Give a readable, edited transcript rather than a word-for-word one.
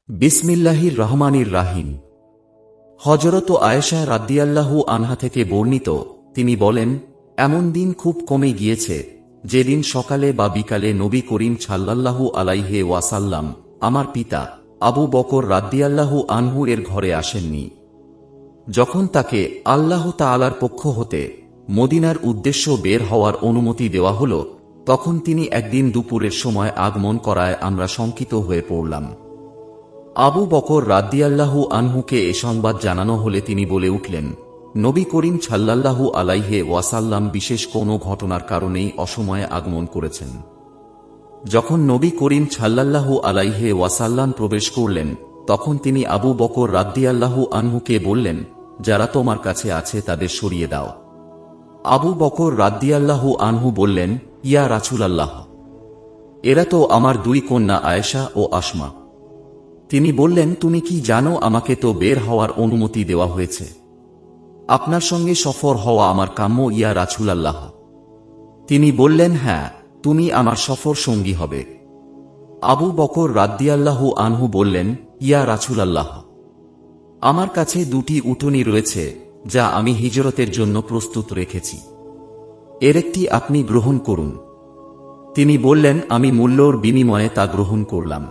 বিসমিল্লাহির রহমানির রাহিম। হযরত আয়েশা রাদিয়াল্লাহু আনহা থেকে বর্ণিত, তিনি বলেন, এমন দিন খুব কমে গিয়েছে যেদিন সকালে বা বিকালে নবী করিম সাল্লাল্লাহু আলাইহি ওয়াসাল্লাম আমার পিতা আবু বকর রাদিয়াল্লাহু আনহু এর ঘরে আসেননি। যখন তাকে আল্লাহ তাআলার পক্ষ হতে মদিনার উদ্দেশ্য বের হওয়ার অনুমতি দেওয়া হল, তখন তিনি একদিন দুপুরের সময় আগমন করায় আমরা শঙ্কিত হয়ে পড়লাম। আবু বকর রাদিয়াল্লাহু আনহুকে এ সংবাদ জানানো হলে তিনি বলে উঠলেন, নবী করিম সাল্লাল্লাহু আলাইহি ওয়াসাল্লাম বিশেষ কোনো ঘটনার কারণেই অসময়ে আগমন করেছেন। যখন নবী করিম সাল্লাল্লাহু আলাইহি ওয়াসাল্লাম প্রবেশ করলেন, তখন তিনি আবু বকর রাদিয়াল্লাহু আনহুকে বললেন, যারা তোমার কাছে আছে তাদের সরিয়ে দাও। আবু বকর রাদিয়াল্লাহু আনহু বললেন, ইয়া রাসূলাল্লাহ, এরা তো আমার দুই কন্যা আয়েশা ও আসমা। তিনি বললেন, তুমি কি জানো আমাকে তো বের হওয়ার অনুমতি দেওয়া হয়েছে। আপনার সঙ্গে সফর হওয়া আমার কাম্য ইয়া রাসূলাল্লাহ। তিনি বললেন, হ্যাঁ, তুমি আমার সফর সঙ্গী হবে। আবু বকর রাদিয়াল্লাহু আনহু বললেন, ইয়া রাসূলাল্লাহ, আমার কাছে দুটি উটনী রয়েছে যা আমি হিজরতের জন্য প্রস্তুত রেখেছি, এর একটি আপনি গ্রহণ করুন। তিনি বললেন, আমি মূল্যর বিনিময়ে তা গ্রহণ করলাম।